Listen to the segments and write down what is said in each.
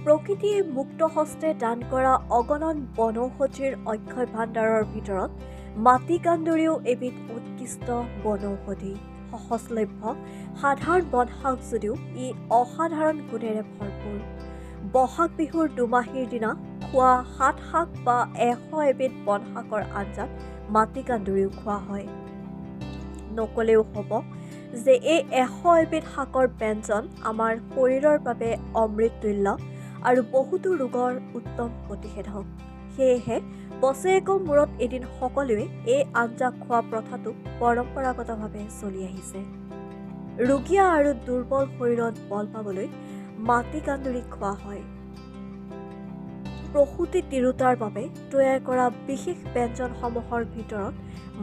প্ৰকৃতিয়ে মুক্ত হস্তে দান কৰা অগণন বনৌষধিৰ অক্ষয় ভাণ্ডাৰৰ ভিতৰত মাটিকান্দুৰীও এবিধ উৎকৃষ্ট বনৌষধি। সহজলভ্য সাধাৰণ বনশাক যদিও ই অসাধাৰণ গুণেৰে ভৰপূৰ। বহাগ বিহুৰ দুমাহীৰ দিনা খোৱা ৭ শাক বা ১০০ এবিধ বনশাকৰ আঞ্জাত মাটিকান্দুৰীও খোৱা হয়। নকলেও হ'ব যে এই ১০০ এবিধ শাকৰ ব্যঞ্জন আমাৰ শৰীৰৰ বাবে অমৃততুল্য আৰু বহুতো ৰোগৰ উত্তম প্ৰতিষেধক। সেয়েহে বছৰেকৰ মূৰত এদিন সকলোৱে এই আঞ্জা খোৱা প্ৰথাটো পৰম্পৰাগতভাৱে চলি আহিছে। ৰোগীয়া আৰু দুৰ্বল শৰীৰত বল পাবলৈ মাটিকান্দুৰী খোৱা হয়। প্ৰসূতি তিৰোতাৰ বাবে তৈয়াৰ কৰা বিশেষ ব্যঞ্জনসমূহৰ ভিতৰত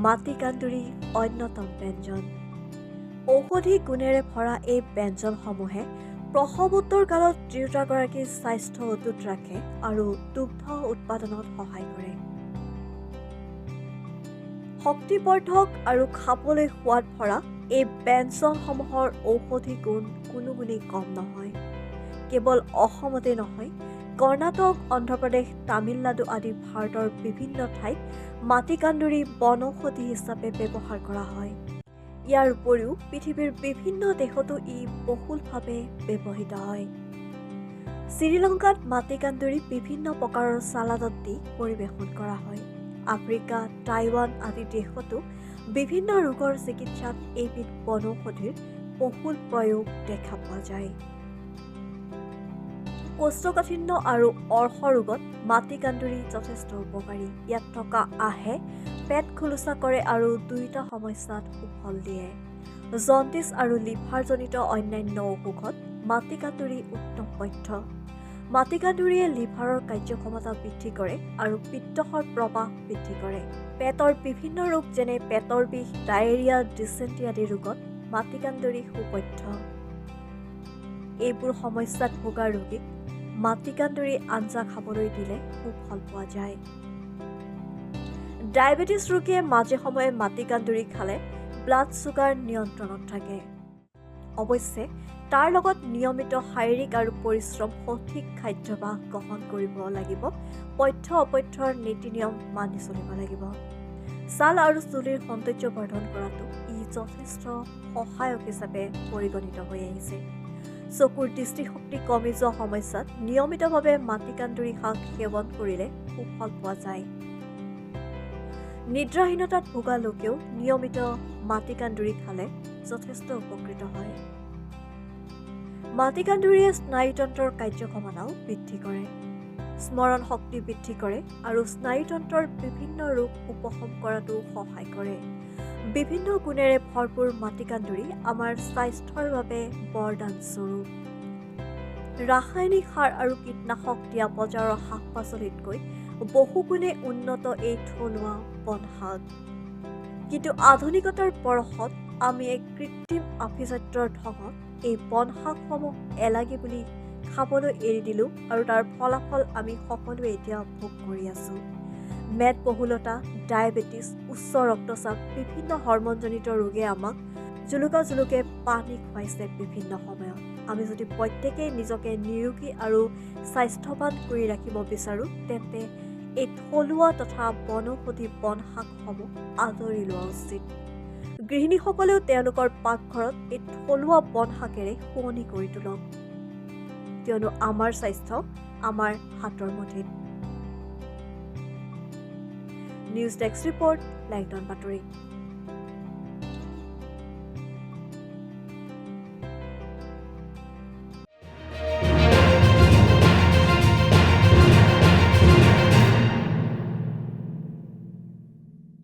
মাটিকান্দুৰী অন্যতম ব্যঞ্জন। ঔষধি গুণেৰে ভৰা এই ব্যঞ্জনসমূহে প্ৰসৱোত্তৰ কালত তিৰোতাগৰাকীৰ স্বাস্থ্য অটুট ৰাখে আৰু দুগ্ধ উৎপাদনত সহায় কৰে। শক্তিবৰ্ধক আৰু খাবলৈ সোৱাদ ভৰা এই ব্যঞ্জনসমূহৰ ঔষধি গুণ কোনো গুণেই কম নহয়। কেৱল অসমতে নহয়, কৰ্ণাটক, অন্ধ্ৰপ্ৰদেশ, তামিলনাডু আদি ভাৰতৰ বিভিন্ন ঠাইত মাটিকান্দুৰী বনৌষধি হিচাপে ব্যৱহাৰ কৰা হয়। ইয়াৰ উপৰিও পৃথিৱীৰ বিভিন্ন দেশতো ই বহুলভাৱে ব্যৱহৃত হয়। শ্ৰীলংকাত মাটিকান্দুৰী বিভিন্ন প্ৰকাৰৰ চালাডত দি পৰিৱেশন কৰা হয়। আফ্ৰিকা, টাইৱান আদি দেশতো বিভিন্ন ৰোগৰ চিকিৎসাত এইবিধ বনৌষধিৰ বহুল প্ৰয়োগ দেখা পোৱা যায়। কোষ্ঠকাঠিন্য আৰু অৰ্শ ৰোগত মাটিকান্দুৰী যথেষ্ট উপকাৰী। ইয়াত থকা আহে পেট খোলোচা কৰে আৰু দুয়োটা সমস্যাত সুফল দিয়ে। জণ্ডিছ আৰু লিভাৰজনিত অন্যান্য অসুখত মাটিকান্দুৰী উত্তম পথ্য। মাটিকান্দুৰীয়ে লিভাৰৰ কাৰ্যক্ষমতা বৃদ্ধি কৰে আৰু পিত্তশৰ প্ৰবাহ বৃদ্ধি কৰে। পেটৰ বিভিন্ন ৰোগ যেনে পেটৰ বিষ, ডায়েৰিয়া, ডিচেণ্ট্ৰি আদি ৰোগত মাটিকান্দুৰী সুপথ্য। এইবোৰ সমস্যাত ভোগা ৰোগীক মাটিকান্দুৰী আঞ্জা খাবলৈ দিলে সুফল পোৱা যায়। ডায়েবেটিছ ৰোগীয়ে মাজে সময়ে মাটিকান্দুৰী খালে ব্লাড ছুগাৰ নিয়ন্ত্ৰণত থাকে। অৱশ্যে তাৰ লগত নিয়মিত শাৰীৰিক আৰু পৰিশ্ৰম, সঠিক খাদ্যাভ্যাস গ্ৰহণ কৰিব লাগিব। পথ্য অপথ্যৰ নীতি নিয়ম মানি চলিব লাগিব। ছাল আৰু চুলিৰ সৌন্দৰ্য বৰ্ধন কৰাটো ই যথেষ্ট সহায়ক হিচাপে পৰিগণিত হৈ আহিছে। চকুৰ দৃষ্টিশক্তি কমি যোৱা সমস্যাত নিয়মিতভাৱে মাটিকান্দুৰী শাক সেৱন কৰিলে সুফল পোৱা যায়। নিদ্ৰাহীনতাত ভোগা লোকেও নিয়মিত মাটিকান্দুৰী খালে যথেষ্ট উপকৃত হয়। মাটিকান্দুৰীয়ে স্নায়ুতন্ত্ৰৰ কাৰ্যক্ষমতাও বৃদ্ধি কৰে, স্মৰণ শক্তি বৃদ্ধি কৰে আৰু স্নায়ুতন্ত্ৰৰ বিভিন্ন ৰোগ উপশম কৰাতো সহায় কৰে। বিভিন্ন গুণেৰে ভৰপূৰ মাটিকান্দুৰী আমাৰ স্বাস্থ্যৰ বাবে বৰদান স্বৰূপ। ৰাসায়নিক সাৰ আৰু কীটনাশক দিয়া বজাৰৰ শাক পাচলিতকৈ বহুগুণে উন্নত এই থলুৱা বনশাক। কিন্তু আধুনিকতাৰ পৰশত আমি এক কৃত্ৰিম আভিজাত্যৰ ঢঙত এই বনশাকসমূহ এলাগী বুলি খাবলৈ এৰি দিলোঁ আৰু তাৰ ফলাফল আমি সকলোৱে এতিয়া ভোগ কৰি আছোঁ। মেদবহুলতা, ডায়েবেটিছ, উচ্চ ৰক্তচাপ, বিভিন্ন হৰম'নজনিত ৰোগে আমাক জুলুকে পানী খুৱাইছে বিভিন্ন সময়ত। আমি যদি প্ৰত্যেকেই নিজকে নিৰোগী আৰু স্বাস্থ্যৱান কৰি ৰাখিব বিচাৰোঁ, তেন্তে এই থলুৱা তথা বনৌষধি বনশাকসমূহ আদৰি লোৱা উচিত। গৃহিণীসকলেও তেওঁলোকৰ পাকঘৰত এই থলুৱা বনশাকেৰে শুৱনি কৰি তোলক, কিয়নো আমাৰ স্বাস্থ্য আমাৰ হাতৰ মুঠিত। নিউজ ডেস্ক ৰিপৰ্ট, লাইটন বাতৰি।